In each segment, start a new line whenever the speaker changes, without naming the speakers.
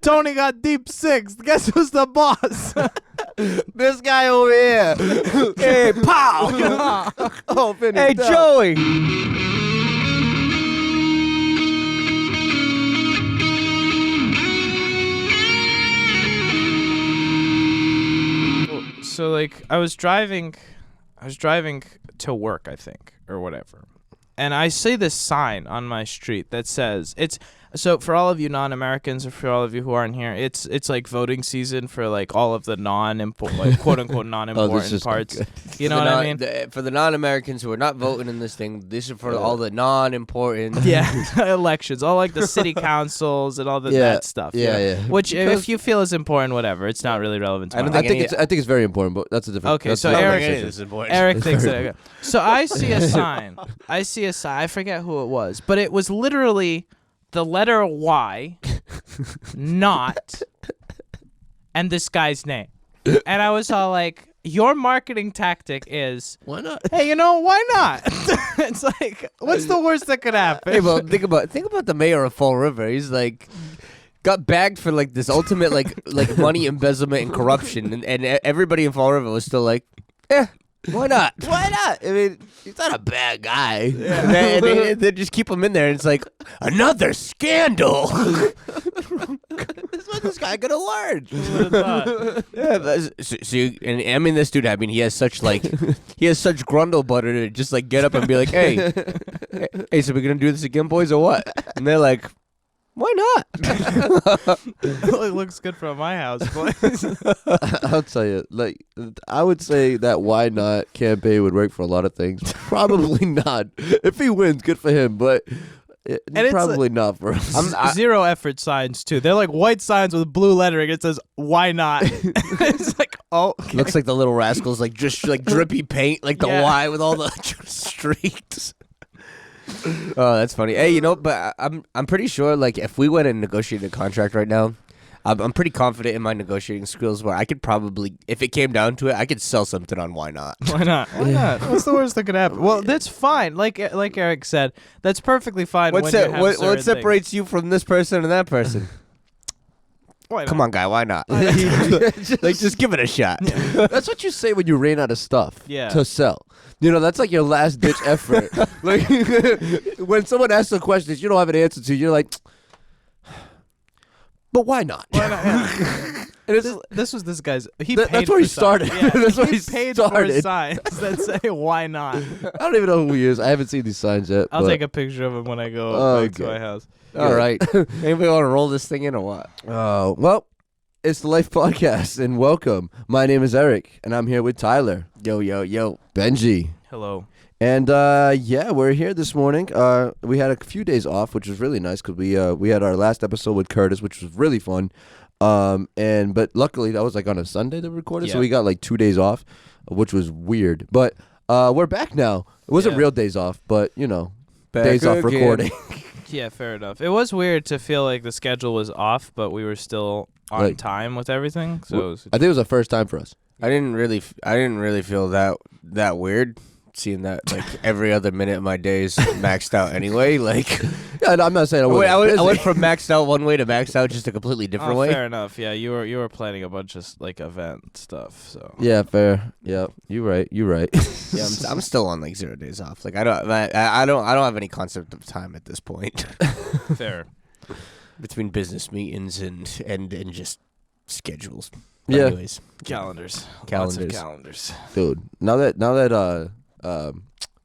Tony got deep sixth. Guess who's the boss?
This guy over here. Hey, pow! Oh, hey, Joey.
So like I was driving to work, I think, or whatever. And I see this sign on my street that says so for all of you non-Americans or for all of you who aren't here, it's like voting season for like all of the quote unquote non-important parts. You know what I mean?
For the non-Americans who are not voting in this thing, this is for all the non-important
elections, all like the city councils and all that stuff.
Yeah.
Which if you feel is important, whatever, it's not really relevant to
I think it's very important, but that's a different.
Okay, so Eric thinks that. So I see a sign. I forget who it was, but it was literally the letter Y, not, and this guy's name. And I was all like, your marketing tactic is,
why not?
Hey, why not? It's like, what's the worst that could happen?
Hey, well, think about the mayor of Fall River. He's like, got bagged for like this ultimate like money embezzlement and corruption, and everybody in Fall River was still like, why not? Why not? I mean, he's not a bad guy. Yeah. And they just keep him in there, and it's like, another scandal. That's what this guy gonna learn. And I mean, this dude, he has such grundle butter to just like get up and be like, hey, so we're gonna do this again, boys, or what? And they're like, why not?
It looks good from my house, boys.
I'll tell you, like, I would say that why not campaign would work for a lot of things. Probably not. If he wins, good for him, but probably not for us.
Zero effort signs, too. They're like white signs with blue lettering. It says, why not? It's like, oh. Okay.
Looks like the Little Rascals, like, just like drippy paint, like the Y with all the streaks. Oh, that's funny. Hey, but I'm pretty sure, like, if we went and negotiated a contract right now, I'm pretty confident in my negotiating skills where I could probably, if it came down to it, I could sell something on why not.
Why not? Why not? What's the worst that could happen? Well, that's fine. Like Eric said, that's perfectly fine.
What separates you from this person and that person? Come on, guy, why not? Just give it a shot.
Yeah. That's what you say when you ran out of stuff to sell. That's like your last ditch effort. Like when someone asks a question that you don't have an answer to, you're like, but why not?
Why not? Yeah. This was this guy's.
That's where he started.
Yeah.
That's where
he paid for signs that say "Why not?"
I don't even know who he is. I haven't seen these signs yet.
I'll take a picture of him when I go back to my house.
All right. Anybody want to roll this thing in or what?
Oh, well, it's the Life Podcast, and welcome. My name is Eric, and I'm here with Tyler.
Yo.
Benji.
Hello.
And we're here this morning. We had a few days off, which was really nice because we had our last episode with Curtis, which was really fun. But luckily that was like on a Sunday that we recorded, so we got like 2 days off, which was weird. But we're back now. It wasn't real days off, but days off recording.
Yeah, fair enough. It was weird to feel like the schedule was off, but we were still on time with everything. So
I think it was the first time for us.
I didn't really feel that weird. Seeing that like every other minute of my day is maxed out anyway, like
I'm not saying
I went from maxed out one way to maxed out just a completely different way.
Fair enough. Yeah, you were planning a bunch of like event stuff. So
yeah, fair. Yeah, you're right.
Yeah, I'm still on like 0 days off. Like I don't have any concept of time at this point.
Fair.
Between business meetings and just schedules.
But
anyways, calendars. Lots of calendars.
Dude, now that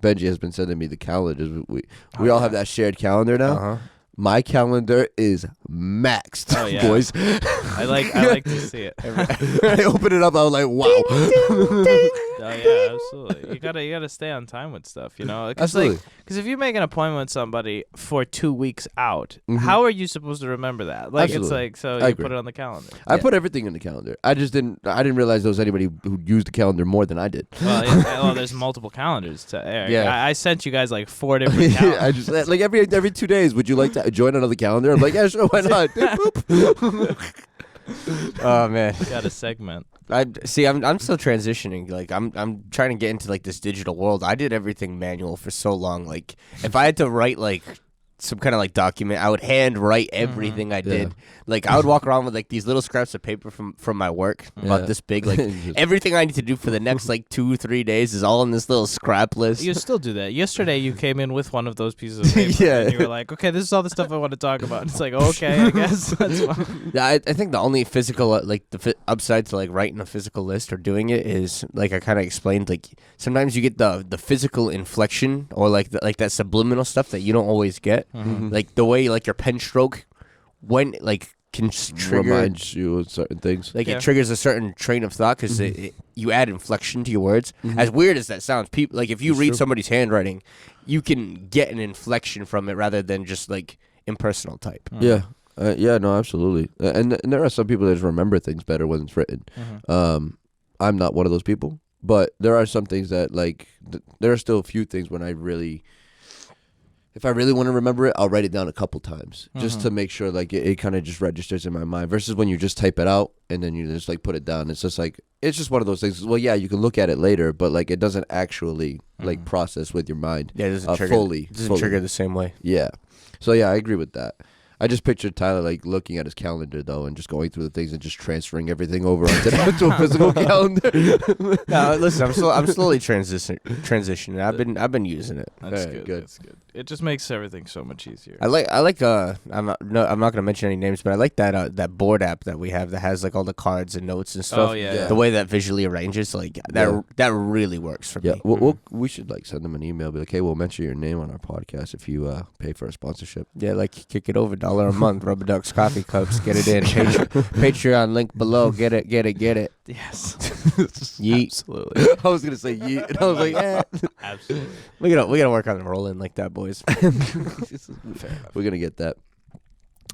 Benji has been sending me the calendars. We all have that shared calendar now.
Uh-huh.
My calendar is maxed, boys.
I like to see it.
I opened it up. I was like, wow.
Oh yeah, absolutely. You gotta stay on time with stuff,
Absolutely.
Because if you make an appointment with somebody for 2 weeks out, how are you supposed to remember that? Like
absolutely.
It's like you put it on the calendar.
I put everything in the calendar. I didn't realize there was anybody who used the calendar more than I did.
Well, there's multiple calendars to Eric. Yeah. I sent you guys like 4 different calendars.
I just like every 2 days. Would you like to join another calendar? I'm like, yeah, sure, why not?
Oh man,
got a segment.
I'm still transitioning. Like I'm trying to get into like this digital world. I did everything manual for so long. Like if I had to write like some kind of like document. I would hand write everything I did. Like I would walk around with like these little scraps of paper from my work about this big. Like everything I need to do for the next like 2-3 days is all in this little scrap list.
You still do that. Yesterday you came in with one of those pieces of paper and you were like, okay, this is all the stuff I want to talk about. It's like, okay, I guess that's fine.
I think the only physical like the upside to like writing a physical list or doing it is like I kind of explained, like sometimes you get the physical inflection or like that subliminal stuff that you don't always get. Like the way like your pen stroke when like can trigger,
reminds you of certain things.
like it triggers a certain train of thought because you add inflection to your words. As weird as that sounds, people like if you read somebody's handwriting, you can get an inflection from it rather than just like impersonal type.
Yeah. No, absolutely. And there are some people that just remember things better when it's written. I'm not one of those people, but there are some things that like there are still a few things when if I really want to remember it, I'll write it down a couple times just to make sure like it kind of just registers in my mind versus when you just type it out and then you just like put it down. It's just like, it's just one of those things. Well, yeah, you can look at it later, but like it doesn't actually like process with your mind.
Yeah, it doesn't trigger,
fully.
trigger the same way.
Yeah. So yeah, I agree with that. I just pictured Tyler like looking at his calendar though and just going through the things and just transferring everything over onto a physical calendar.
No, listen, I'm slowly transitioning. I've been using it.
That's good. That's good. It just makes everything so much easier.
I like I'm not gonna mention any names, but I like that board app that we have that has like all the cards and notes and stuff.
Oh yeah.
The way that visually arranges like that really works for me.
We should like send them an email, be like, hey, we'll mention your name on our podcast if you pay for a sponsorship.
Yeah, like kick it over $1 a month. Rubber Ducks Coffee Cups, get it in. Patreon link below. Get it.
Yes.
Yeet.
Absolutely.
I was gonna say yeet, and I was like,
Absolutely.
We gotta work on rolling like that, boys.
We're gonna get that.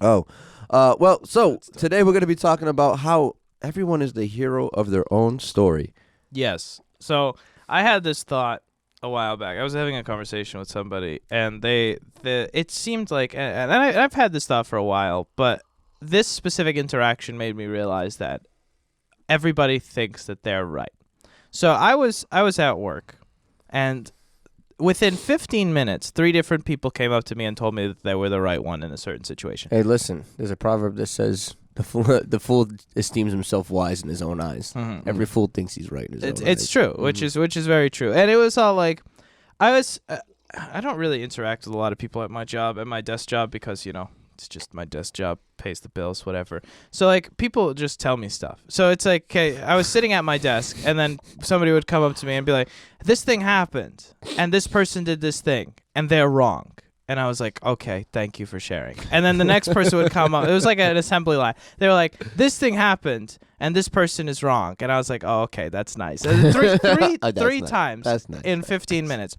Oh, well, so today we're gonna be talking about how everyone is the hero of their own story.
Yes. So I had this thought a while back. I was having a conversation with somebody, and it seemed like, and I've had this thought for a while, but this specific interaction made me realize that everybody thinks that they're right. So I was at work, and within 15 minutes, 3 different people came up to me and told me that they were the right one in a certain situation.
Hey, listen, there's a proverb that says the fool esteems himself wise in his own eyes. Every fool thinks he's right in his own eyes.
It's true, which is very true. And it was all like, I don't really interact with a lot of people at my desk job, because, you know, it's just my desk job, pays the bills, whatever. So, like, people just tell me stuff. So it's like, okay, I was sitting at my desk, and then somebody would come up to me and be like, this thing happened, and this person did this thing, and they're wrong. And I was like, okay, thank you for sharing. And then the next person would come up. It was like an assembly line. They were like, this thing happened, and this person is wrong. And I was like, oh, okay, that's nice. And three times in 15 minutes.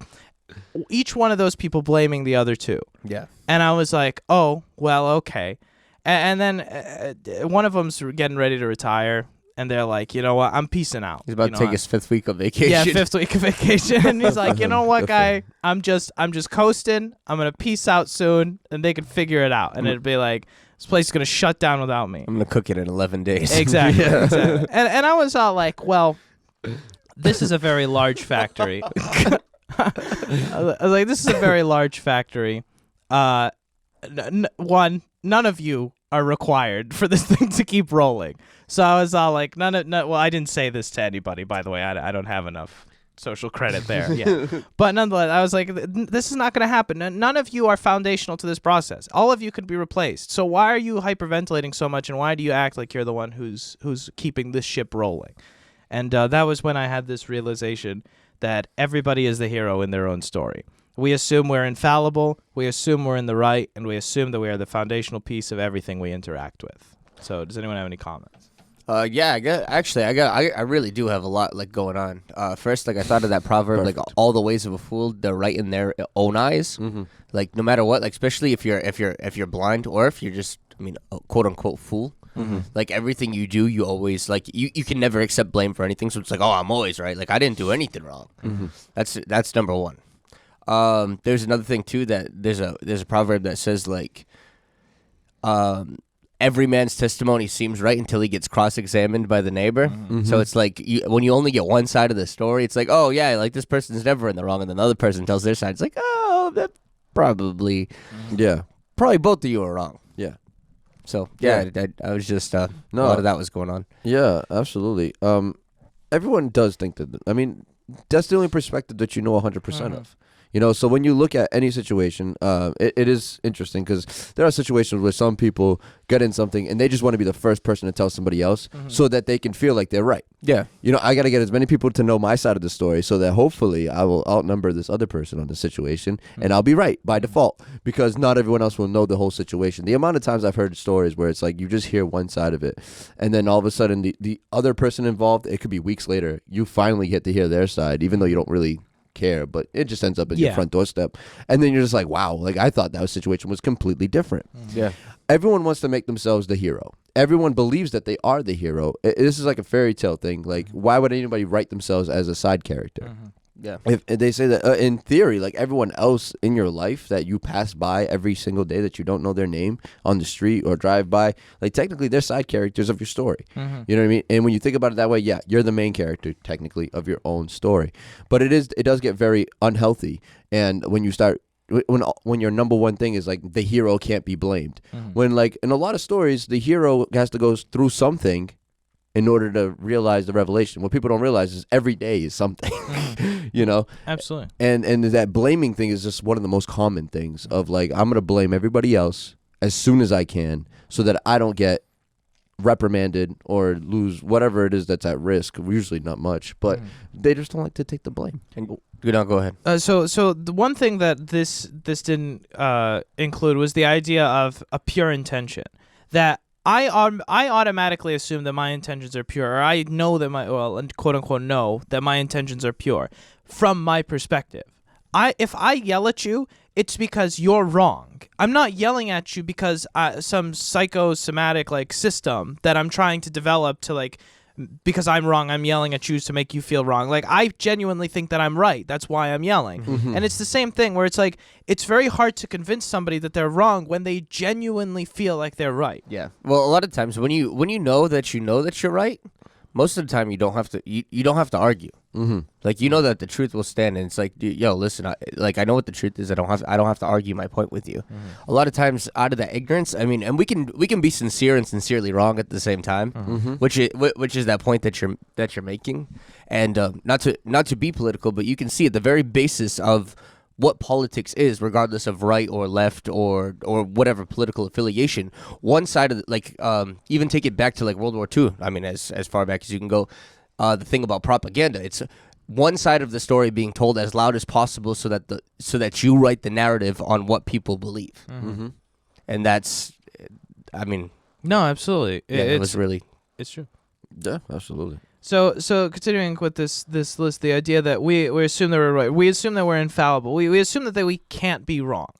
Each one of those people blaming the other two.
Yeah.
And I was like, oh, well, okay. And then one of them's getting ready to retire. And they're like, you know what? I'm peacing out.
He's about to take his 5th week of vacation.
Yeah, 5th week of vacation. And he's like, you know what, guy? I'm just coasting. I'm gonna peace out soon, and they can figure it out. And it'd be like, this place is gonna shut down without me.
I'm gonna cook it in 11 days.
Exactly. Exactly. And I was all like, well, this is a very large factory. I was like, this is a very large factory. None of you are required for this thing to keep rolling. So I was all like, well, I didn't say this to anybody, by the way. I don't have enough social credit there. Yeah. But nonetheless, I was like, this is not going to happen. None of you are foundational to this process. All of you could be replaced. So why are you hyperventilating so much, and why do you act like you're the one who's keeping this ship rolling? And that was when I had this realization that everybody is the hero in their own story. We assume we're infallible, we assume we're in the right, and we assume that we are the foundational piece of everything we interact with. So does anyone have any comments?
Yeah, I really do have a lot like going on. First, like I thought of that proverb, like all the ways of a fool, they're right in their own eyes. Like no matter what, like especially if you're blind, or if you're just, quote unquote fool. Like everything you do, you always like you can never accept blame for anything. So it's like, oh, I'm always right. Like I didn't do anything wrong. That's number one. There's another thing too, that there's a proverb that says like, every man's testimony seems right until he gets cross-examined by the neighbor. So it's like when you only get one side of the story, it's like, oh yeah, like this person's never in the wrong, and then the other person tells their side. It's like, oh, probably
Yeah.
both of you are wrong.
Yeah.
So
Yeah.
I was just a
No.
lot of that was going on.
Yeah, absolutely. Everyone does think that. I mean, that's the only perspective that you know 100% of. You know, so when you look at any situation, it is interesting because there are situations where some people get in something and they just want to be the first person to tell somebody else so that they can feel like they're right.
Yeah.
You know, I got to get as many people to know my side of the story so that hopefully I will outnumber this other person on the situation and I'll be right by default because not everyone else will know the whole situation. The amount of times I've heard stories where it's like you just hear one side of it and then all of a sudden the other person involved, it could be weeks later, you finally get to hear their side even though you don't really care, but it just ends up at your front doorstep. And then you're just like, wow, like I thought that situation was completely different.
Yeah.
Everyone wants to make themselves the hero. Everyone believes that they are the hero. This is like a fairy tale thing. Like, why would anybody write themselves as a side character?
Yeah.
If they say that in theory, like everyone else in your life that you pass by every single day that you don't know their name on the street or drive by, like technically they're side characters of your story. You know what I mean? And when you think about it that way, yeah, you're the main character technically of your own story. But it does get very unhealthy. And when you start when your number one thing is like the hero can't be blamed. When like in a lot of stories, the hero has to go through something in order to realize the revelation. What people don't realize is every day is something, you know?
Absolutely.
And that blaming thing is just one of the most common things of like, I'm going to blame everybody else as soon as I can so that I don't get reprimanded or lose whatever it is that's at risk. Usually not much, but they just don't like to take the blame.
And go ahead.
So the one thing that this didn't include was the idea of a pure intention. That I automatically assume that my intentions are pure, or I know that quote unquote know that my intentions are pure from my perspective. If I yell at you, it's because you're wrong. I'm not yelling at you because some psychosomatic like system that I'm trying to develop to like, because I'm wrong, I'm yelling at you to make you feel wrong. Like, I genuinely think that I'm right. That's why I'm yelling. And it's the same thing where it's like, it's very hard to convince somebody that they're wrong when they genuinely feel like they're right.
Yeah. Well, a lot of times when you know that you're right, most of the time you don't have to argue. Like, you know that the truth will stand, and it's like, yo, listen, I know what the truth is. I don't have to argue my point with you. A lot of times, out of that ignorance, I mean, and we can be sincere and sincerely wrong at the same time, which is that point that you're making, and not to be political, but you can see at the very basis of what politics is, regardless of right or left or whatever political affiliation, one side of the, like even take it back to like World War II. I mean, as far back as you can go. The thing about propaganda, it's one side of the story being told as loud as possible so that you write the narrative on what people believe. And that's, I mean,
No, absolutely.
it was really,
it's true.
Yeah, absolutely.
So continuing with this list, the idea that we assume that we're right, we assume that we're infallible, we assume that we can't be wrong,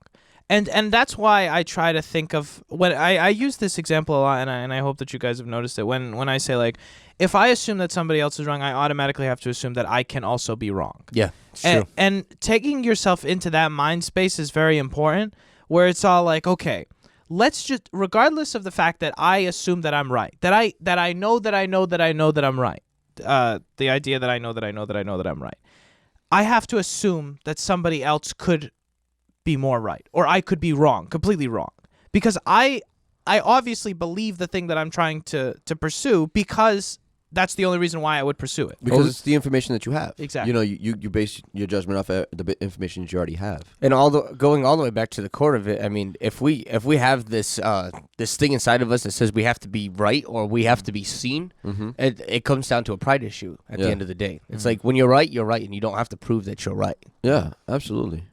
and that's why I try to think of when I use this example a lot, and I hope that you guys have noticed it when I say like, if I assume that somebody else is wrong, I automatically have to assume that I can also be wrong.
yeah, it's true.
And taking yourself into that mind space is very important, where it's all like, okay, let's just, regardless of the fact that I assume that I'm right, that I know that I know that I know that I'm right. The idea that I know that I know that I know that I'm right. I have to assume that somebody else could be more right, or I could be wrong, completely wrong, because I obviously believe the thing that I'm trying to pursue, because that's the only reason why I would pursue it.
Because it's the information that you have.
Exactly.
You know, you base your judgment off the information that you already have.
And going all the way back to the core of it, I mean, if we have this this thing inside of us that says we have to be right or we have to be seen, it comes down to a pride issue at the end of the day. It's like, when you're right, and you don't have to prove that you're right.
Yeah, absolutely.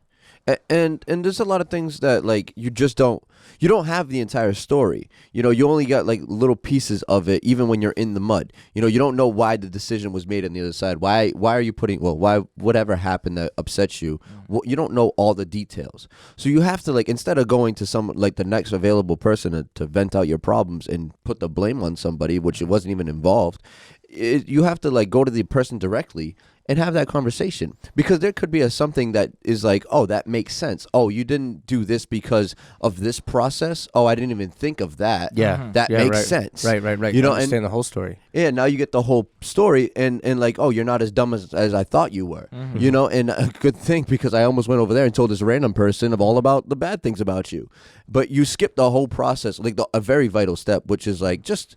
And there's a lot of things that like you don't have the entire story. You know, you only got like little pieces of it, even when you're in the mud. You know, you don't know why the decision was made on the other side. Why are you why whatever happened that upsets you? You don't know all the details. So you have to, like, instead of going to some like the next available person to vent out your problems and put the blame on somebody, which it wasn't even involved, you have to like go to the person directly and have that conversation, because there could be something that is like, oh, that makes sense. Oh, you didn't do this because of this process. Oh, I didn't even think of that. That makes sense.
Right.
You know,
understand the whole story.
Yeah, now you get the whole story, and like, oh, you're not as dumb as I thought you were. You know, and a good thing, because I almost went over there and told this random person of all about the bad things about you, but you skipped the whole process, like a very vital step, which is like just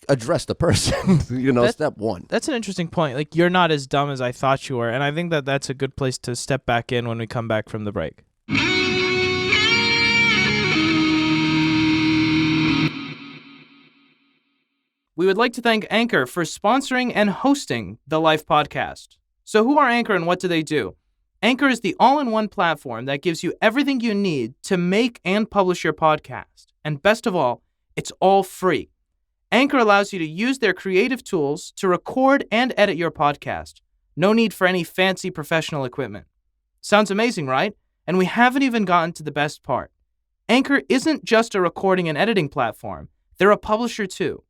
address the person. You know, step one.
That's an interesting point. Like, you're not as dumb as I thought you were, and I think that that's a good place to step back in when we come back from the break. We would like to thank Anchor for sponsoring and hosting the Life podcast. So who are Anchor and what do they do? Anchor is the all-in-one platform that gives you everything you need to make and publish your podcast. And best of all, it's all free. Anchor allows you to use their creative tools to record and edit your podcast. No need for any fancy professional equipment. Sounds amazing, right? And we haven't even gotten to the best part. Anchor isn't just a recording and editing platform. They're a publisher too.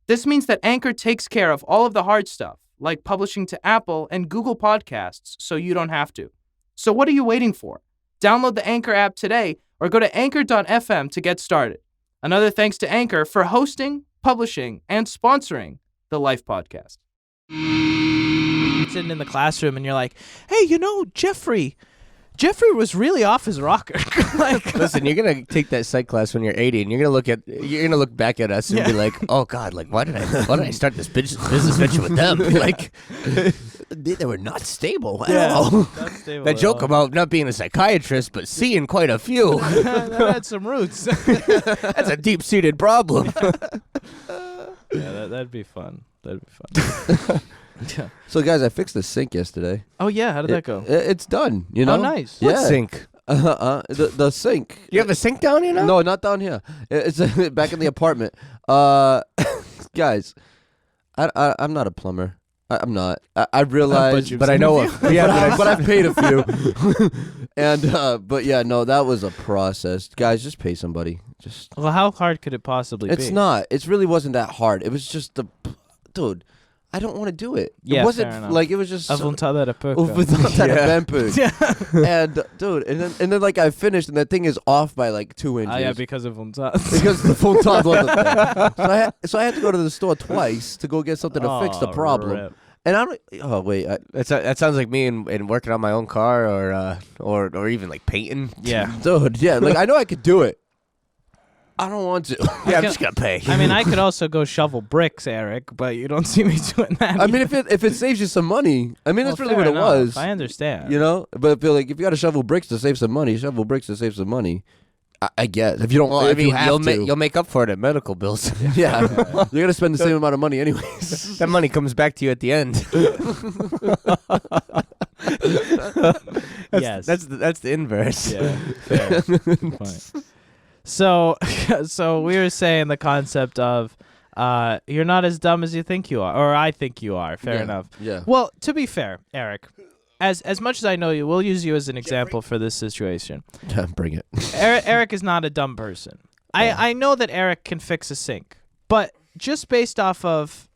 This means that Anchor takes care of all of the hard stuff, like publishing to Apple and Google Podcasts, so you don't have to. So what are you waiting for? Download the Anchor app today or go to anchor.fm to get started. Another thanks to Anchor for hosting, publishing, and sponsoring the Life podcast. Sitting in the classroom and you're like, hey, you know, Jeffrey was really off his rocker. Like,
listen, you're gonna take that psych class when you're 80, and you're gonna look back at us and be like, "Oh God, like why did I start this business venture with them? Like, they were not stable at all."
Not stable
that
at
joke
all.
about not being a psychiatrist but seeing quite a few.
That had some roots.
That's a deep-seated problem.
Yeah, that'd be fun. That'd be fun. Yeah.
So guys, I fixed the sink yesterday.
Oh yeah, how did that go?
It's done. You know.
Oh, nice.
Yeah.
What sink?
The sink.
You have a sink down here now?
No, not down here. It's back in the apartment. Guys, I'm not a plumber. I'm not. I realize,
you've
but I
seen
know
a few.
but I've paid a few. And but yeah, no, that was a process. Guys, just pay somebody. Just.
Well, how hard could it possibly be?
It's not. It really wasn't that hard. It was just dude. I don't want to do it.
Yeah,
it wasn't
fair enough.
like it was just.
Jag vill ta det på.
And dude, and then like I finished, and that thing is off by like 2 inches.
Yeah, because of Vuntad.
Because the full top wasn't there. So I had to go to the store twice to go get something to fix the problem.
Rip.
And I don't. Oh wait,
That sounds like me in working on my own car or even like painting.
Yeah.
dude, yeah, like I know I could do it. I don't want to.
Yeah, I'm just gonna pay.
I mean, I could also go shovel bricks, Eric, but you don't see me doing that.
I mean, if it saves you some money, I mean that's really what it was.
I understand.
You know, but I feel like if you got to shovel bricks to save some money, shovel bricks to save some money. I guess if you don't,
Well,
if you have
you'll make up for it at medical bills.
yeah, you're gonna spend the same amount of money anyways.
That money comes back to you at the end.
Yes.
That's the inverse.
Yeah. Fair. Good point. So we were saying the concept of you're not as dumb as you think you are, or I think you are. Fair enough.
Yeah.
Well, to be fair, Eric, as much as I know you, we'll use you as an example for this situation.
Yeah, bring it.
Eric is not a dumb person. I know that Eric can fix a sink, but just based off of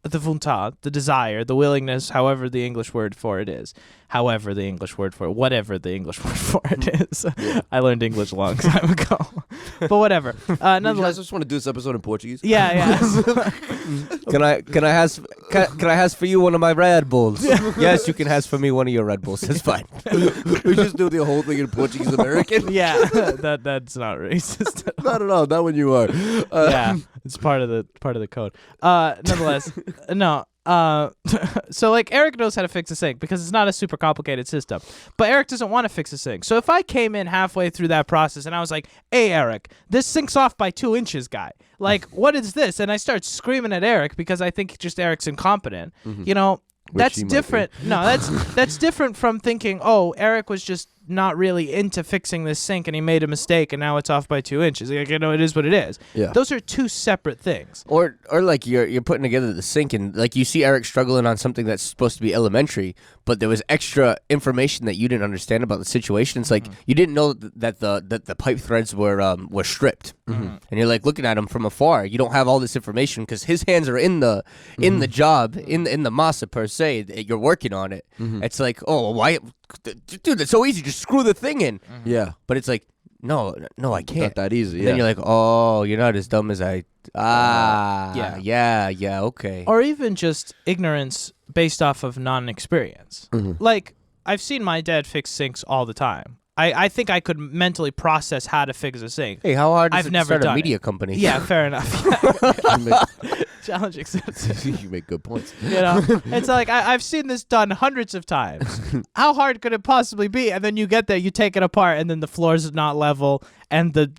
the Vuntad, the desire, the willingness, however the English word for it is, whatever the English word for it is.
Yeah.
I learned English a long time ago, but whatever.
You guys
Nonetheless,
just want to do this episode in Portuguese?
yeah.
Can I has for you one of my Red Bulls? Yes, you can has for me one of your Red Bulls. That's fine.
We just do the whole thing in Portuguese American.
Yeah, that's not racist.
Not at all. Not when you are.
Yeah, it's part of the code. Nonetheless, no. So like Eric knows how to fix a sink because it's not a super complicated system, but Eric doesn't want to fix a sink. So if I came in halfway through that process and I was like, "Hey Eric, this sink's off by 2 inches, guy. Like, what is this?" and I start screaming at Eric because I think just Eric's incompetent. You know,
Which
that's
he might
different. No, that's different from thinking, "Oh, Eric was just not really into fixing this sink and he made a mistake and now it's off by 2 inches. Like, it is what it is.
Yeah.
Those are two separate things.
Or like you're putting together the sink and like you see Eric struggling on something that's supposed to be elementary, but there was extra information that you didn't understand about the situation. It's like you didn't know that the pipe threads were stripped, and you're like looking at him from afar. You don't have all this information because his hands are in the job in the masa per se. You're working on it. It's like, oh, why, dude? It's so easy. Just screw the thing in.
Yeah.
But it's like, no, I can't.
Not that easy.
And
Yeah.
then you're like, oh, you're not as dumb as I. Yeah, okay.
Or even just ignorance based off of non-experience. Like, I've seen my dad fix sinks all the time. I think I could mentally process how to fix a sink.
Hey, how hard is
I've
it
never
to start
done
a media
it.
company?
Yeah, fair enough.
You make-
Challenge accepted.
you make good points.
You know, it's like I've seen this done hundreds of times. How hard could it possibly be? And then you get there, you take it apart, and then the floor's not level, and the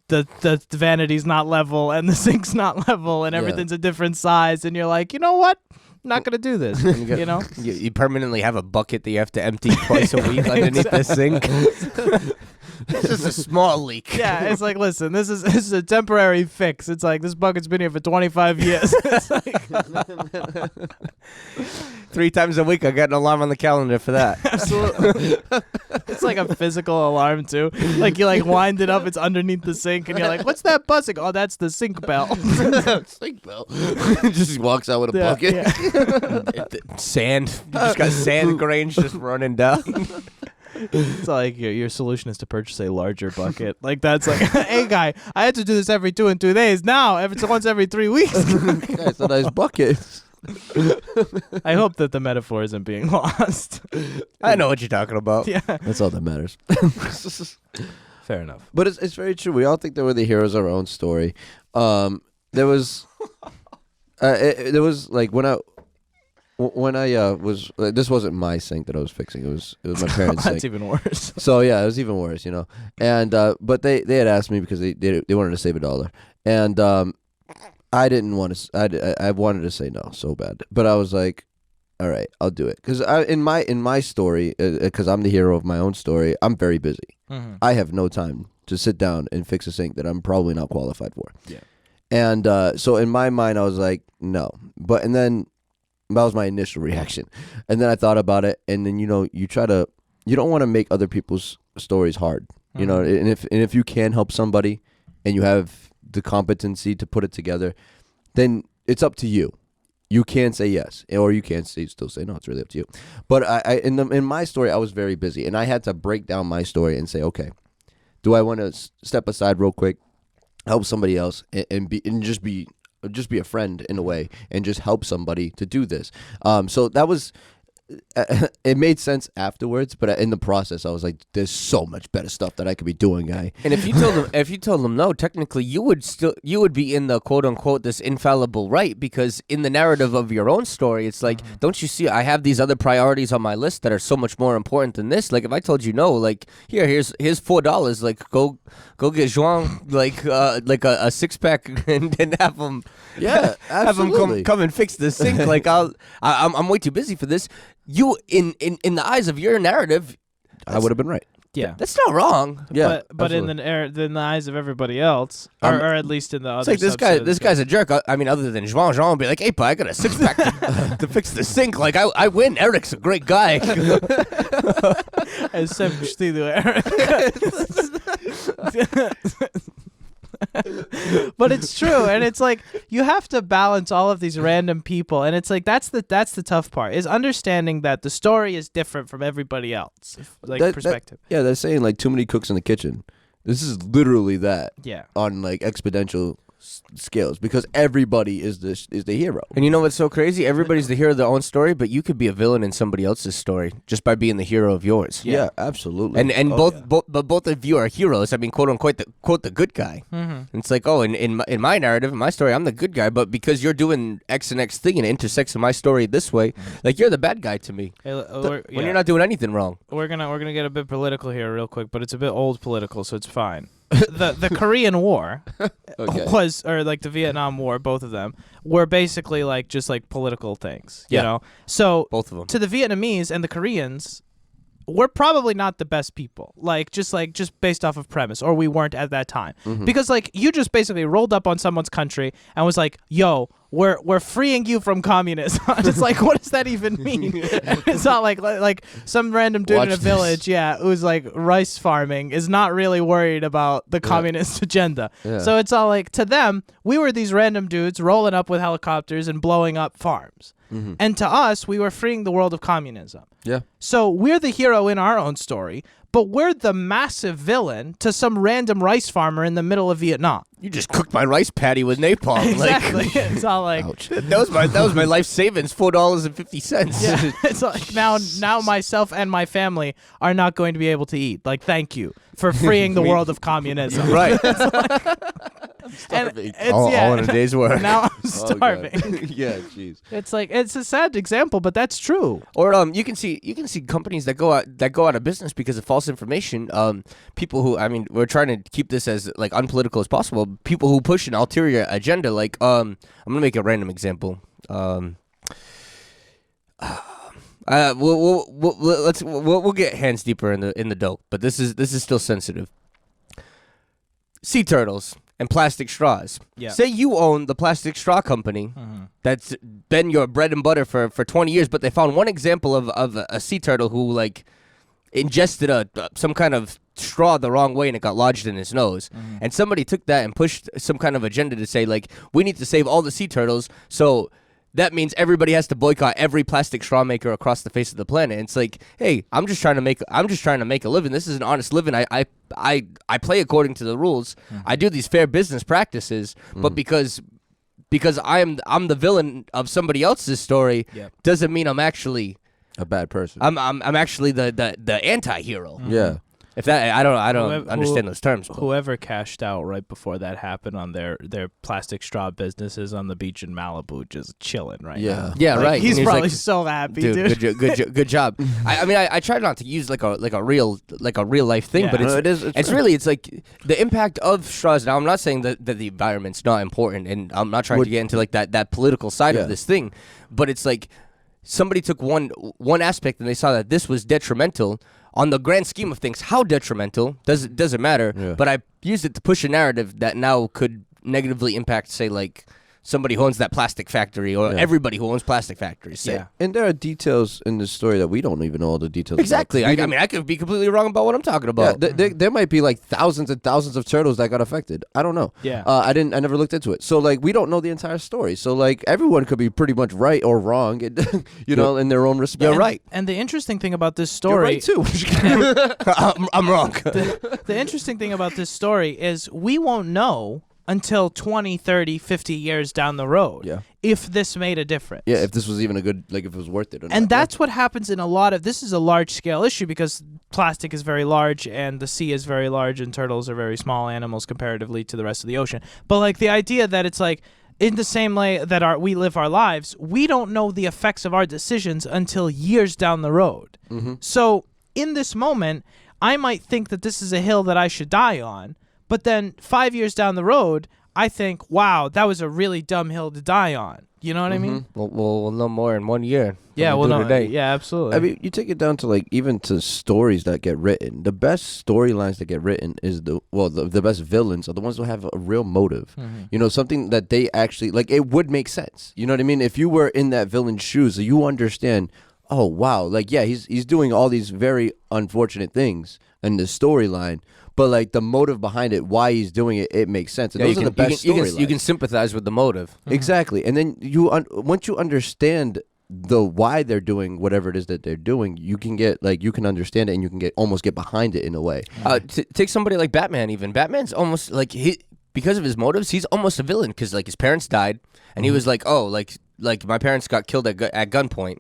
vanity's not level, and the sink's not level, and everything's a different size, and you're like, you know what? I'm not gonna do this. You know,
You permanently have a bucket that you have to empty twice a week underneath the sink. It's just a small leak.
yeah. It's like, listen, this is a temporary fix. It's like this bucket's been here for 25 years. It's like,
3 times a week, I got an alarm on the calendar for that.
absolutely. It's like a physical alarm too. Like you like wind it up, it's underneath the sink, and you're like, what's that buzzing? Oh, that's the sink bell.
Sink bell. Just walks out with a
Yeah,
bucket.
yeah.
Sand. You just got sand grains just running down.
It's like your solution is to purchase a larger bucket. Like that's like, hey guy, I had to do this every 2 and 2 days. Now it's once every 3 weeks.
It's a nice bucket.
I hope that the metaphor isn't being lost.
I know what you're talking about.
Yeah,
That's all that matters.
fair enough.
But it's very true. We all think that we're the heroes of our own story. There was like when I was this wasn't my sink that I was fixing. It was my parents'
That's
sink.
even worse.
So yeah, it was even worse, you know. And but they had asked me because they wanted to save $1, and I didn't want to. I wanted to say no so bad, but I was like, all right, I'll do it because in my story, because I'm the hero of my own story, I'm very busy. I have no time to sit down and fix a sink that I'm probably not qualified for.
Yeah.
And so in my mind, I was like, no. And then that was my initial reaction. And then I thought about it, and then you don't want to make other people's stories hard, you know. And if you can help somebody, and you have the competency to put it together, then it's up to you. You can say yes, or you can still say no. It's really up to you. But in my story, I was very busy, and I had to break down my story and say, okay, do I want to step aside real quick, help somebody else, and just be a friend in a way, and just help somebody to do this. So that was. It made sense afterwards, but in the process, I was like, "There's so much better stuff that I could be doing, guy."
And if you told them no, technically you would be in the quote unquote this infallible right, because in the narrative of your own story, it's like, don't you see? I have these other priorities on my list that are so much more important than this. Like if I told you no, like here's $4, like go get João like a 6-pack and have him have him come and fix the sink. Like I'm way too busy for this. You in the eyes of your narrative,
I would have been right.
Yeah.
that's not wrong.
Yeah,
but in the eyes of everybody else, or at least in the other.
It's like this guy's a jerk. I mean, other than João would be like, "Hey, pa, I got a 6-pack to fix the sink." Like I win. Eric's a great guy.
As sempre estilo, Eric. But it's true, and it's like you have to balance all of these random people, and it's like that's the tough part, is understanding that the story is different from everybody else, perspective.
They're saying like too many cooks in the kitchen. This is literally that.
Yeah.
On like exponential scales, because everybody is the hero.
And you know what's so crazy? Everybody's the hero of their own story, but you could be a villain in somebody else's story just by being the hero of yours.
Yeah, absolutely.
And both of you are heroes. I mean, quote unquote, the good guy. And it's like, oh, in my narrative, in my story, I'm the good guy, but because you're doing X and X thing and it intersects with my story this way, like you're the bad guy to me. When you're not doing anything wrong.
We're gonna get a bit political here real quick, but it's a bit old political, so it's fine. The Korean War was, or like the Vietnam War, both of them were basically like just like political things, you know. So
both of them.
To the Vietnamese and the Koreans, we're probably not the best people, just based off of premise, or we weren't at that time. Because like you just basically rolled up on someone's country and was like, yo, we're freeing you from communism. It's like, what does that even mean? It's not like some random dude in a village, who's like rice farming is not really worried about the communist agenda.
Yeah.
So it's all like, to them, we were these random dudes rolling up with helicopters and blowing up farms. And to us, we were freeing the world of communism.
Yeah.
So we're the hero in our own story, but we're the massive villain to some random rice farmer in the middle of Vietnam.
You just cooked my rice patty with napalm.
Exactly. It's all like,
Ouch.
That was my life savings, $4.50.
yeah. It's like now myself and my family are not going to be able to eat. Like, thank you for freeing the world of communism.
Right.
Starving.
all in a day's work.
Now I'm
Oh,
starving.
God. Yeah, jeez.
It's like, it's a sad example, but that's true.
Or you can see companies that go out of business because of false information. People who, I mean, we're trying to keep this as like unpolitical as possible. People who push an ulterior agenda. Like I'm gonna make a random example. We'll get hands deeper in the dope, but this is still sensitive. Sea turtles and plastic straws.
Yeah.
Say you own the plastic straw company that's been your bread and butter for 20 years, but they found one example of a sea turtle who like ingested some kind of straw the wrong way and it got lodged in his nose. And somebody took that and pushed some kind of agenda to say like, we need to save all the sea turtles, so that means everybody has to boycott every plastic straw maker across the face of the planet. And it's like, hey, I'm just trying to make a living. This is an honest living. I play according to the rules. I do these fair business practices, but because I'm the villain of somebody else's story, doesn't mean I'm actually
A bad person.
I'm actually the anti-hero.
Yeah.
If that I don't understand those terms. But.
Whoever cashed out right before that happened on their plastic straw businesses on the beach in Malibu, just chilling right now.
Yeah,
Like,
right.
He's
And
probably
like,
so happy, dude.
Good job. I mean, I try not to use like a real life thing,
Yeah.
but
No,
it's really like the impact of straws. Now, I'm not saying that the environment's not important, and I'm not trying to get into like that political side of this thing, but it's like somebody took one aspect and they saw that this was detrimental. On the grand scheme of things, how detrimental doesn't matter. Yeah. But I used it to push a narrative that now could negatively impact, say, like somebody who owns that plastic factory or everybody who owns plastic factories. Say.
Yeah.
And there are details in this story that we don't even know all the details.
Exactly. I mean, I could be completely wrong about what I'm talking about.
Yeah, there might be like thousands and thousands of turtles that got affected. I don't know.
Yeah.
I never looked into it. So like we don't know the entire story. So like everyone could be pretty much right or wrong, you know, in their own respect.
You're right.
And the interesting thing about this story,
You're right too.
I'm wrong.
the interesting thing about this story is we won't know until 20, 30, 50 years down the road if this made a difference.
Yeah, if this was even a good, like if it was worth it or not.
And that's what happens in a lot of, this is a large scale issue because plastic is very large and the sea is very large and turtles are very small animals comparatively to the rest of the ocean. But like the idea that it's like, in the same way that we live our lives, we don't know the effects of our decisions until years down the road.
Mm-hmm.
So in this moment, I might think that this is a hill that I should die on, but then 5 years down the road, I think, wow, that was a really dumb hill to die on. You know what I mean?
We'll know more in 1 year.
Yeah, we'll know.
Today.
Yeah, absolutely.
I mean, you take it down to like even to stories that get written. The best storylines that get written is the best villains are the ones who have a real motive.
Mm-hmm.
You know, something that they actually like. It would make sense. You know what I mean? If you were in that villain's shoes, you understand. Oh wow, like yeah, he's doing all these very unfortunate things in the storyline. But like the motive behind it, why he's doing it, it makes sense. And those are the best storylines.
You can sympathize with the motive.
Exactly, and then once you understand the why they're doing whatever it is that they're doing, you can get like you can understand it and you can almost get behind it in a way.
Take somebody like Batman. Even Batman's almost like because of his motives, he's almost a villain because like his parents died, and he was like, oh, like my parents got killed at gunpoint.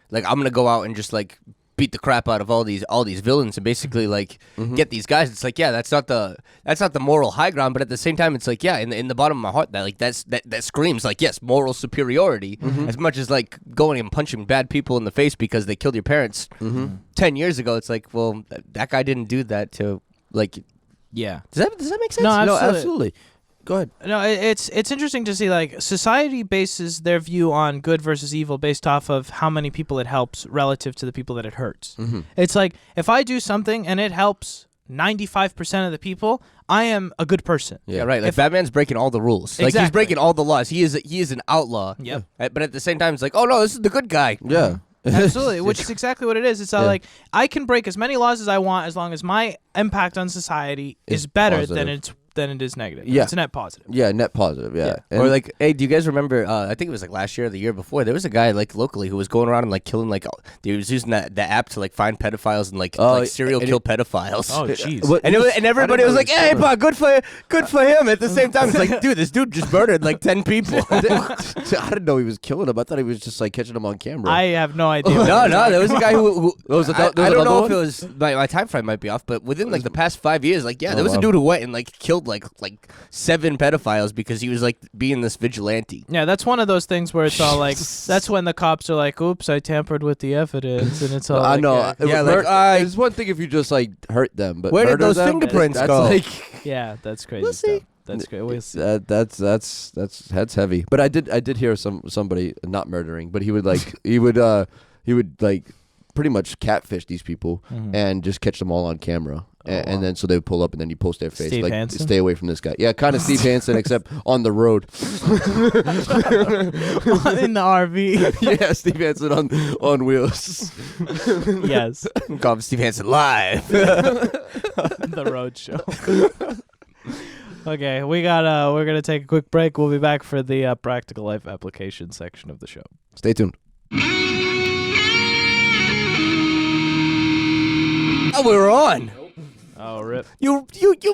Like I'm gonna go out and just like beat the crap out of all these villains and basically like get these guys. It's like that's not the moral high ground, but at the same time it's like in the bottom of my heart that screams like yes, moral superiority as much as like going and punching bad people in the face because they killed your parents 10 years ago. It's like, well, that guy didn't do that to like
yeah.
Does that make sense?
No,
No, absolutely. Go ahead.
No, it's interesting to see like society bases their view on good versus evil based off of how many people it helps relative to the people that it hurts.
Mm-hmm.
It's like if I do something and it helps 95% of the people, I am a good person.
Yeah, right. Like
If-
Batman's breaking all the rules. Like he's
Exactly.
breaking all the laws. He is an outlaw.
Yep.
But at the same time, it's like, oh no, this is the good guy.
Yeah.
Absolutely, which is exactly what it is. It's like I can break as many laws as I want as long as my impact on society is better
positive.
than it is negative.
Yeah.
It's a net positive.
Yeah, net positive. Yeah.
Or like, hey, do you guys remember? I think it was like last year or the year before. There was a guy like locally who was going around and like killing like he was using the app to like find pedophiles and like serial
and
kill pedophiles.
Oh, jeez.
And everybody was like, "Hey, but good for him." At the same time, it's like, dude, this dude just murdered like 10 people.
I didn't know he was killing him. I thought he was just like catching him on camera.
I have no idea.
No, there was a guy who
was
I don't know
another
if it was my time frame might be off, but within like the past 5 years, like there was a
wow.
dude who went and like killed like 7 pedophiles because he was like being this vigilante.
Yeah, that's one of those things where it's all like, that's when the cops are like, "Oops, I tampered with the evidence," and it's all.
I
like,
know.
Yeah, like,
it's one thing if you just like hurt them, but
Where did
murder
those
them,
fingerprints
that's
go?
Like,
yeah, that's crazy
We'll
stuff.
see.
That's great. We'll see.
that's heavy. But I did hear somebody not murdering, but he would like pretty much catfish these people and just catch them all on camera. And then so they would pull up and then you post their face
Steve
like
Hansen?
stay away from this guy. Yeah, kind of Steve Hansen except on the road.
In the RV.
Yeah, Steve Hansen on wheels.
Yes,
Call him Steve Hansen live.
the road show. Okay, we're gonna take a quick break. We'll be back for the practical life application section of the show.
Stay tuned.
Oh, we were on.
Oh, rip.
You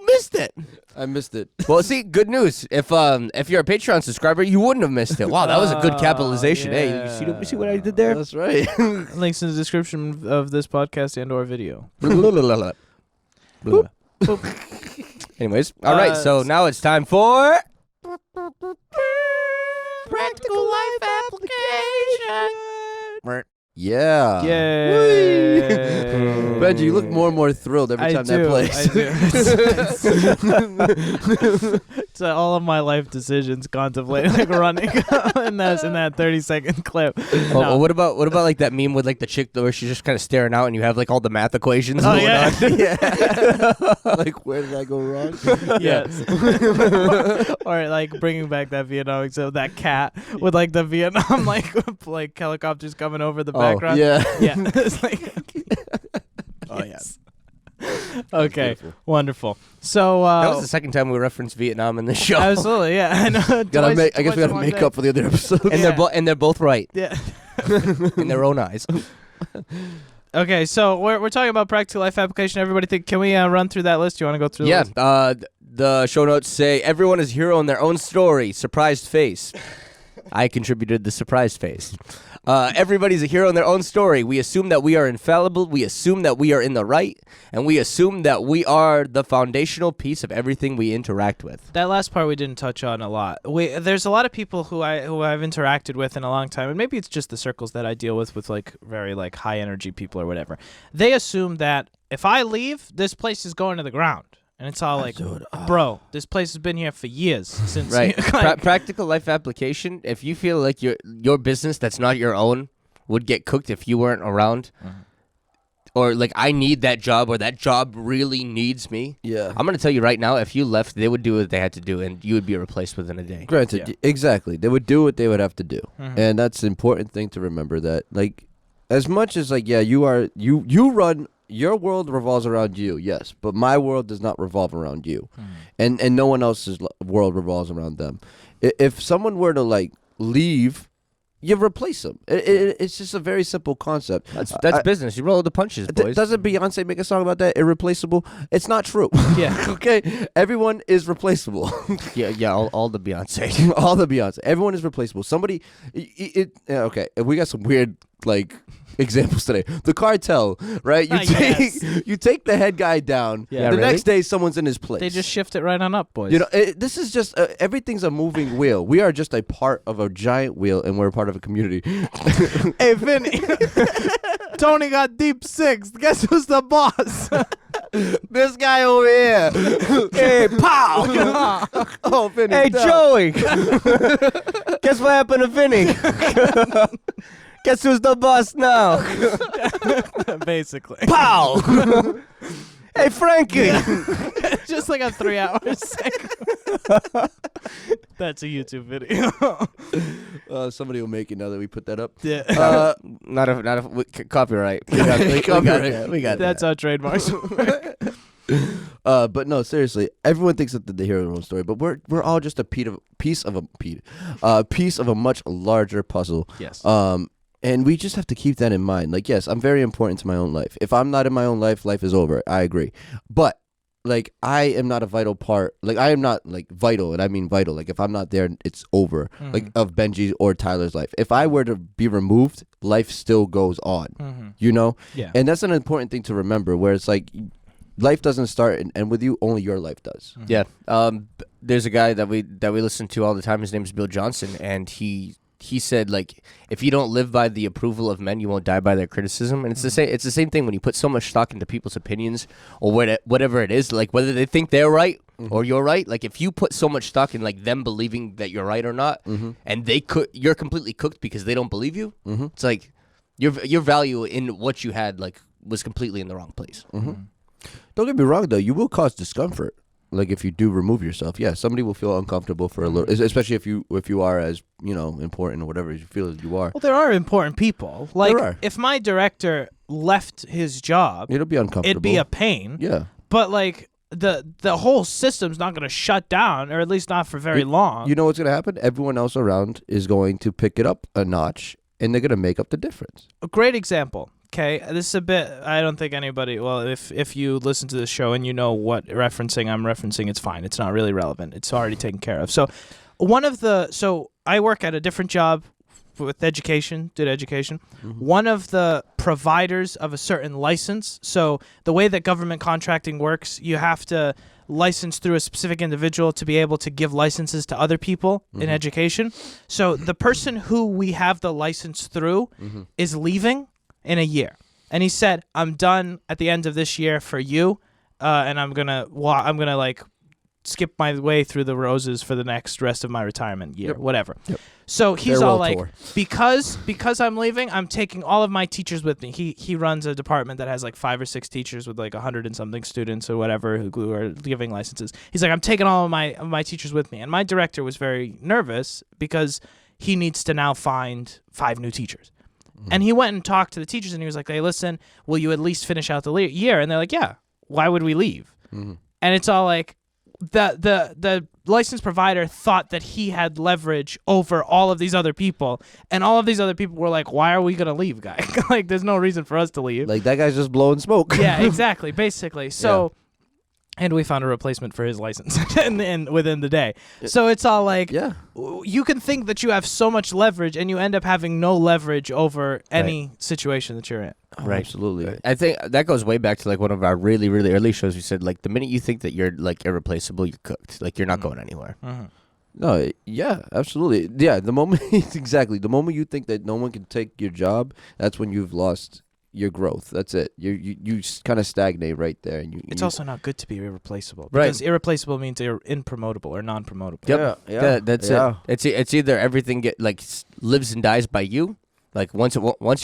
missed it.
I missed it.
Well, see, good news. If you're a Patreon subscriber, you wouldn't have missed it. Wow, that was a good capitalization. Hey, you see what I did there?
That's right.
Links in the description of this podcast and/or video.
Boop. Anyways, all right. So now it's time for
Practical life application.
Yeah.
Yay!
Benji, you look more and more thrilled every time that plays.
I do. It's all of my life decisions contemplating like running in that 30-second clip.
Oh,
No.
well, what about like that meme with like the chick where she's just kind of staring out and you have like all the math equations
Oh,
going
yeah.
on?
Yeah. Like, where did I go wrong?
Yes. Or like bringing back that Vietnam example, that cat with like the Vietnam like helicopters coming over the background.
Yeah.
Yeah. It's like
Oh yes.
Okay.
Beautiful.
Wonderful. So
That was the second time we referenced Vietnam in the show.
absolutely, yeah. I know.
I guess we
twice
gotta
in one
make
day.
up for the other episode.
And
Yeah.
they're both right
Yeah.
in their own eyes.
Okay, so we're talking about practical life application. Everybody, can we run through that list? You want to go through?
Yeah.
The list?
The show notes say everyone is a hero in their own story. Surprised face. I contributed the surprised face. Everybody's a hero in their own story. We assume that we are infallible. We assume that we are in the right. And we assume that we are the foundational piece of everything we interact with.
That last part we didn't touch on a lot. There's a lot of people who I've interacted with in a long time, and maybe it's just the circles that I deal with like very like high energy people or whatever. They assume that if I leave, this place is going to the ground. And it's all like, bro, this place has been here for years since.
Right.
like,
Practical life application. If you feel like your business that's not your own would get cooked if you weren't around, or like I need that job or that job really needs me.
Yeah.
I'm gonna tell you right now, if you left, they would do what they had to do, and you would be replaced within a day.
Granted, exactly. They would do what they would have to do. And that's an important thing to remember that, like, as much as, like, yeah, you run, your world revolves around you, yes, but my world does not revolve around you. And no one else's world revolves around them. If someone were to, like, leave, you replace them. It's just a very simple concept.
That's business. You roll with the punches, boys.
Doesn't Beyonce make a song about that? Irreplaceable? It's not true.
Yeah.
Okay? Everyone is replaceable.
yeah, all the Beyonce.
All the Beyonce. Everyone is replaceable. Somebody, okay, we got some weird, like, examples today. The cartel, right? You take the head guy down.
Yeah,
the
really?
next day, some's in his place.
they just shift it right on up, boys.
You know, this is just everything's a moving wheel. We are just a part of a giant wheel, and we're a part of a community.
Hey, Vinny. Tony got deep six. Guess who's the boss?
This guy over here.
Hey, pow!
Oh, Vinny.
Hey,
no.
Joey. Guess what happened to Vinny? Guess who's the boss now?
Basically.
Pow! Hey, Frankie.
Just like a 3-hour segment. That's a YouTube video.
Somebody will make it now that we put that up.
Yeah.
Not if copyright. We got that. We got
That's
that.
our trademarks.
But no, seriously, everyone thinks that they hear their own story, but we're all just a piece of a much larger puzzle.
Yes.
And we just have to keep that in mind. Like, yes, I'm very important to my own life. If I'm not in my own life, life is over. I agree. But like, I am not a vital part. Like, I am not like vital, and I mean vital. Like, if I'm not there, it's over. Like, of Benji's or Tyler's life. If I were to be removed, life still goes on. You know?
Yeah.
And that's an important thing to remember. Where it's like, life doesn't start and end with you. Only your life does.
Yeah. There's a guy that we listen to all the time. His name is Bill Johnson, and he said, like, if you don't live by the approval of men, you won't die by their criticism. And it's the same thing when you put so much stock into people's opinions or whatever it is, like whether they think they're right or you're right. Like, if you put so much stock in like them believing that you're right or not, and you're completely cooked because they don't believe you. It's like your value in what you had like was completely in the wrong place.
Don't get me wrong, though. You will cause discomfort. Like, if you do remove yourself, yeah, somebody will feel uncomfortable for a little, especially if you are as, important or whatever you feel as you are.
Well, there are important people. Like,
There are.
if my director left his job,
It'll be uncomfortable.
it'd be a pain.
Yeah.
But like the whole system's not going to shut down, or at least not for very long.
You know what's going to happen? Everyone else around is going to pick it up a notch, and they're going to make up the difference.
A great example. Okay, this is a bit. I don't think anybody. Well, if you listen to the show and you know what I'm referencing, it's fine. It's not really relevant. It's already taken care of. So, I work at a different job with education. Did education. One of the providers of a certain license. So the way that government contracting works, you have to license through a specific individual to be able to give licenses to other people in education. So the person who we have the license through is leaving in a year, and he said, "I'm done at the end of this year for you, and I'm gonna like skip my way through the roses for the next rest of my retirement year, whatever." So he's
Farewell
all like,
tour.
because I'm leaving, I'm taking all of my teachers with me. He runs a department that has like 5 or 6 teachers with like 100 and something students or whatever who are giving licenses. He's like, I'm taking all of my teachers with me, and my director was very nervous because he needs to now find 5 new teachers. And he went and talked to the teachers, and he was like, "Hey, listen, will you at least finish out the year?" And they're like, "Yeah. Why would we leave?" And it's all like the license provider thought that he had leverage over all of these other people, and all of these other people were like, "Why are we gonna leave, guy? Like, there's no reason for us to leave."
Like, that guy's just blowing smoke.
Yeah, exactly, basically. So. And we found a replacement for his license and within the day. So it's all like, you can think that you have so much leverage, and you end up having no leverage over any situation that you're in.
Right. Absolutely.
I think that goes way back to like one of our really, really early shows. We said like the minute you think that you're like irreplaceable, you're cooked. Like, you're not going anywhere.
No, yeah, absolutely. Yeah, the moment exactly. The moment you think that no one can take your job, that's when you've lost your growth. That's it. You kind of stagnate right there. And
it's also not good to be irreplaceable,
Right.
because irreplaceable means you're impromotable or non-promotable.
Yep.
Yeah.
That's
Yeah.
it. It's either everything lives and dies by you. Like, once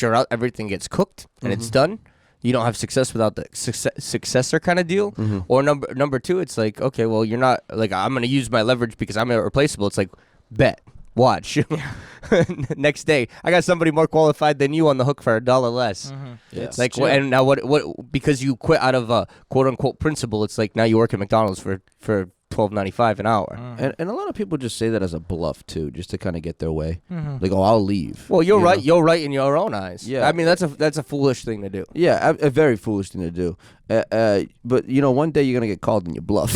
you're out, everything gets cooked and it's done. You don't have success without the successor kind of deal. Or number 2, it's like, okay, well, you're not like, I'm gonna use my leverage because I'm irreplaceable. It's like, bet. Watch. Next day, I got somebody more qualified than you on the hook for $1 less.
Yeah.
It's
Like,
true.
and now what? Because you quit out of a quote unquote principle, it's like now you work at McDonald's for $12.95 an hour.
And a lot of people just say that as a bluff too, just to kind of get their way. Like, oh, I'll leave.
Well, you're
You
right.
know?
You're right in your own eyes.
Yeah.
I mean, that's a foolish thing to do.
Yeah, a very foolish thing to do. But one day you're gonna get called on your bluff,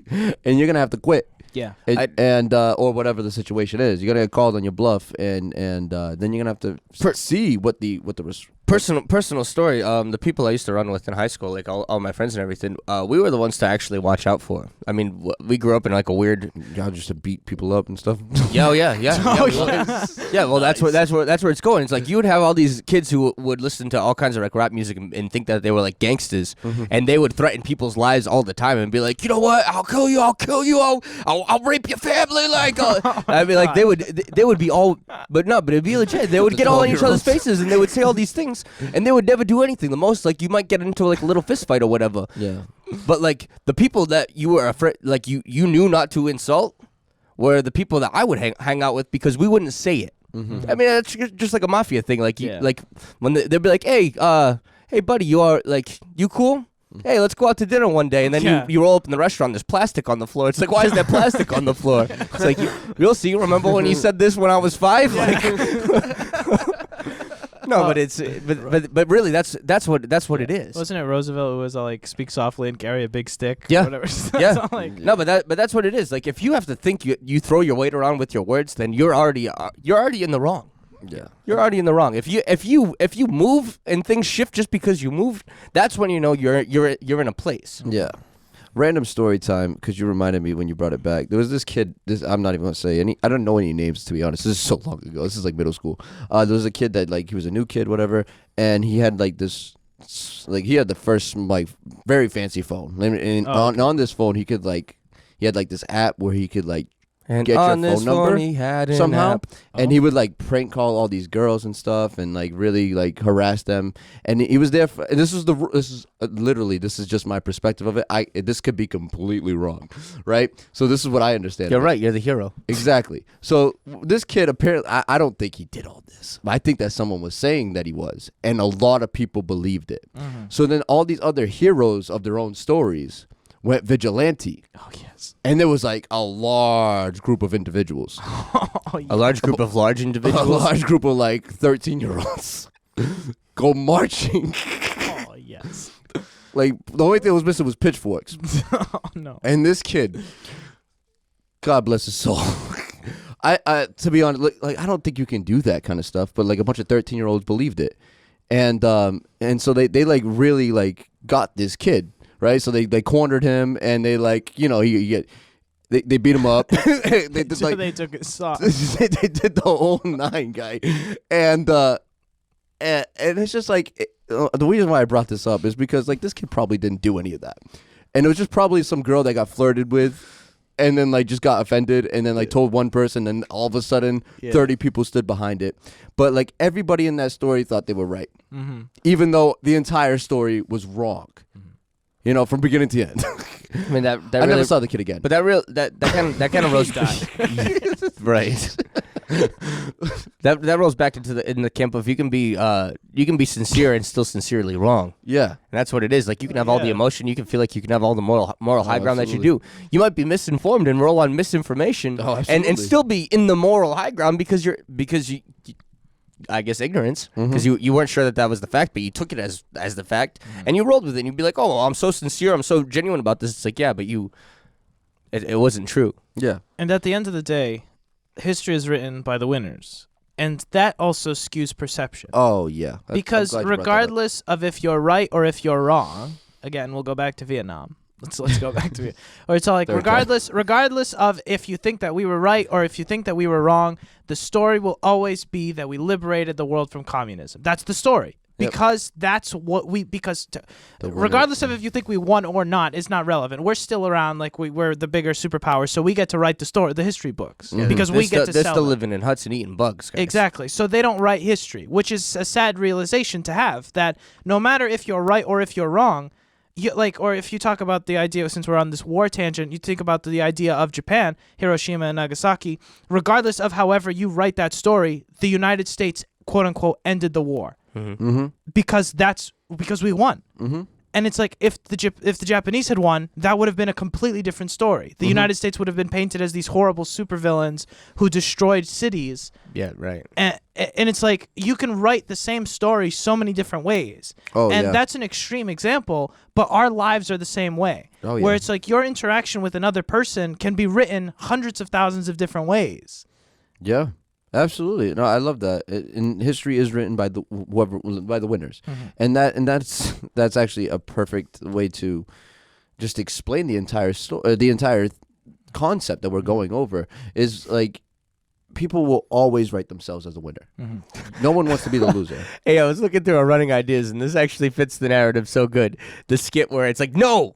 and you're gonna have to quit.
Yeah.
And or whatever the situation is, you're gonna get called on your bluff, and then you're gonna have to see what the
Personal story. The people I used to run with in high school, like all my friends and everything, we were the ones to actually watch out for. I mean, we grew up in like a weird.
Y'all just to beat people up and stuff.
Yeah, yeah. Well,
Nice.
that's where it's going. It's like you would have all these kids who would listen to all kinds of like rap music and think that they were like gangsters, and they would threaten people's lives all the time and be like, you know what? I'll kill you. I'll rape your family. Like, I mean, like they would be all, but it'd be legit. They would get all in each other's faces and they would say all these things. And they would never do anything. The most, like, you might get into like a little fist fight or whatever.
Yeah.
But like the people that you were afraid, like you knew not to insult, were the people that I would hang out with because we wouldn't say it. I mean, that's just like a mafia thing. Like, like when they'd be like, hey, buddy, you cool? Hey, let's go out to dinner one day, and then you roll up in the restaurant. There's plastic on the floor. It's like, why is there plastic on the floor? It's like, you'll see. Remember when you said this when I was 5? Like. No, but it's but really that's what it is.
Wasn't it Roosevelt who was like speak softly and carry a big stick?
Yeah,
or whatever.
yeah.
Like,
no, but that's what it is. Like if you have to think you throw your weight around with your words, then you're already in the wrong.
Yeah,
you're already in the wrong. If you move and things shift just because you moved, that's when you know you're in a place.
Yeah. Random story time, because you reminded me when you brought it back. There was this kid. I'm not even gonna say any. I don't know any names, to be honest. This is so long ago. This is like middle school. There was a kid that like he was a new kid, whatever, and he had like this, like he had the first like very fancy phone. And on this phone, he had like this app where he could like
and
get
on
your
this
phone number
he had an
somehow,
app.
and he would like prank call all these girls and stuff, and like really like harass them. And he was there. And this is literally this is just my perspective of it. This could be completely wrong, right? So this is what I understand.
You're right. You're the hero.
Exactly. So this kid apparently, I don't think he did all this. I think that someone was saying that he was, and a lot of people believed it. So then all these other heroes of their own stories went vigilante.
Oh yes.
And there was like a large group of individuals.
A large group of large individuals.
A large group of like 13-year-olds go marching.
Oh yes.
Like the only thing that was missing was pitchforks.
Oh no.
And this kid, God bless his soul. I to be honest, like I don't think you can do that kind of stuff, but like a bunch of 13-year-olds believed it. And so they like really like got this kid. Right, so they cornered him, and they like they beat him up. they did like
they took his sauce.
they did the whole 9, guy, and it's just like the reason why I brought this up is because like this kid probably didn't do any of that, and it was just probably some girl that got flirted with, and then like just got offended, and then like told one person, and all of a sudden 30 people stood behind it. But like everybody in that story thought they were right, even though the entire story was wrong. You know, from beginning to end.
I mean that
I
really,
never saw the kid again.
But that kind of rolls right. That rolls back into the camp of you can be sincere and still sincerely wrong.
Yeah,
and that's what it is. Like you can have all the emotion, you can feel like you can have all the moral high ground that you do. You might be misinformed and roll on misinformation, and still be in the moral high ground because you I guess ignorance, because you weren't sure that was the fact, but you took it as the fact, and you rolled with it, and you'd be like, oh, I'm so sincere, I'm so genuine about this. It's like, yeah, but it wasn't true.
Yeah.
And at the end of the day, history is written by the winners. And that also skews perception.
Oh, yeah.
Because regardless of if you're right or if you're wrong, again, we'll go back to Vietnam. Let's go back to it. Or it's all like regardless of if you think that we were right or if you think that we were wrong, the story will always be that we liberated the world from communism. That's the story. Because that's what regardless of if you think we won or not, is not relevant. We're still around, like we're the bigger superpower, so we get to write the history books because we get to sell.
They're still living in huts and eating bugs, guys.
Exactly. So they don't write history, which is a sad realization to have, that no matter if you're right or if you're wrong, or if you talk about the idea, since we're on this war tangent, you think about the idea of Japan, Hiroshima and Nagasaki. Regardless of however you write that story, the United States, quote unquote, ended the war. Because we won. And it's like if the Japanese had won, that would have been a completely different story. The United States would have been painted as these horrible supervillains who destroyed cities.
Yeah, right.
And it's like you can write the same story so many different ways. That's an extreme example, but our lives are the same way. Where it's like your interaction with another person can be written hundreds of thousands of different ways.
Yeah. Absolutely. No, I love that. And history is written by the winners. And that's actually a perfect way to just explain the entire story, the entire concept that we're going over is like people will always write themselves as a winner. No one wants to be the loser.
Hey, I was looking through our running ideas, and this actually fits the narrative so good. The skit where it's like, no,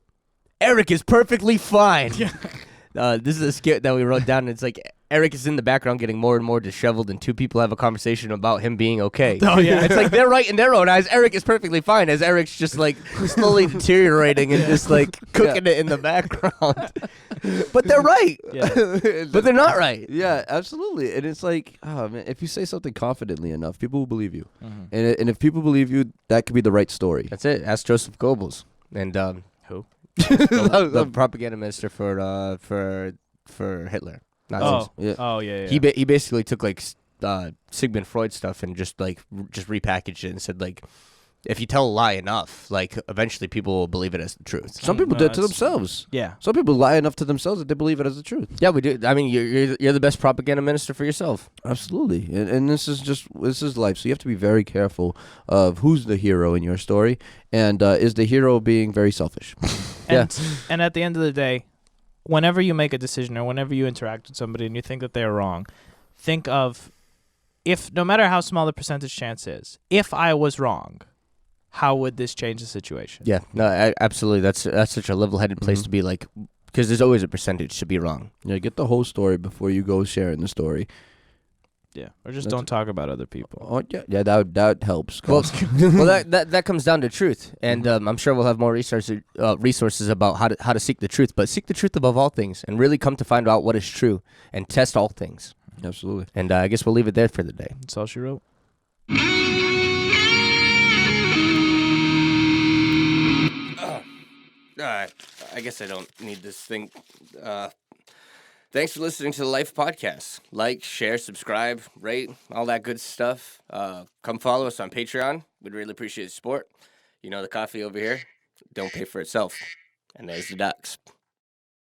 Eric is perfectly fine. This is a skit that we wrote down, and it's like Eric is in the background getting more and more disheveled, and two people have a conversation about him being okay.
Oh, yeah.
It's like they're right in their own eyes. Eric is perfectly fine, as Eric's just like slowly deteriorating and just like cooking it in the background. But they're right.
Yeah.
But they're not right.
Yeah, absolutely. And it's like, oh man, if you say something confidently enough, people will believe you. And if people believe you, that could be the right story.
That's it. Ask Joseph Goebbels. And
Who?
the propaganda minister for Hitler. Nazis.
Yeah.
He basically took like Sigmund Freud stuff and just repackaged it and said like, if you tell a lie enough, like eventually people will believe it as the truth.
Some people do it to themselves.
Yeah.
Some people lie enough to themselves that they believe it as the truth.
Yeah, we do. I mean, you're the best propaganda minister for yourself.
Absolutely. And this is life. So you have to be very careful of who's the hero in your story, and is the hero being very selfish.
And at the end of the day, whenever you make a decision or whenever you interact with somebody and you think that they're wrong, think of, if no matter how small the percentage chance is, if I was wrong, how would this change the situation?
Yeah, no, absolutely. That's such a level-headed place to be, like, because there's always a percentage to be wrong.
Yeah, get the whole story before you go sharing the story.
Yeah, or just don't talk about other people.
Oh, yeah, that helps.
Well, that comes down to truth, and I'm sure we'll have more resources about how to seek the truth. But seek the truth above all things, and really come to find out what is true, and test all things.
Absolutely.
And I guess we'll leave it there for the day.
That's all she wrote.
I guess I don't need this thing. Thanks for listening to the Life Podcast. Like, share, subscribe, rate, all that good stuff. Come follow us on Patreon. We'd really appreciate the support. You know the coffee over here. Don't pay for itself. And there's the ducks.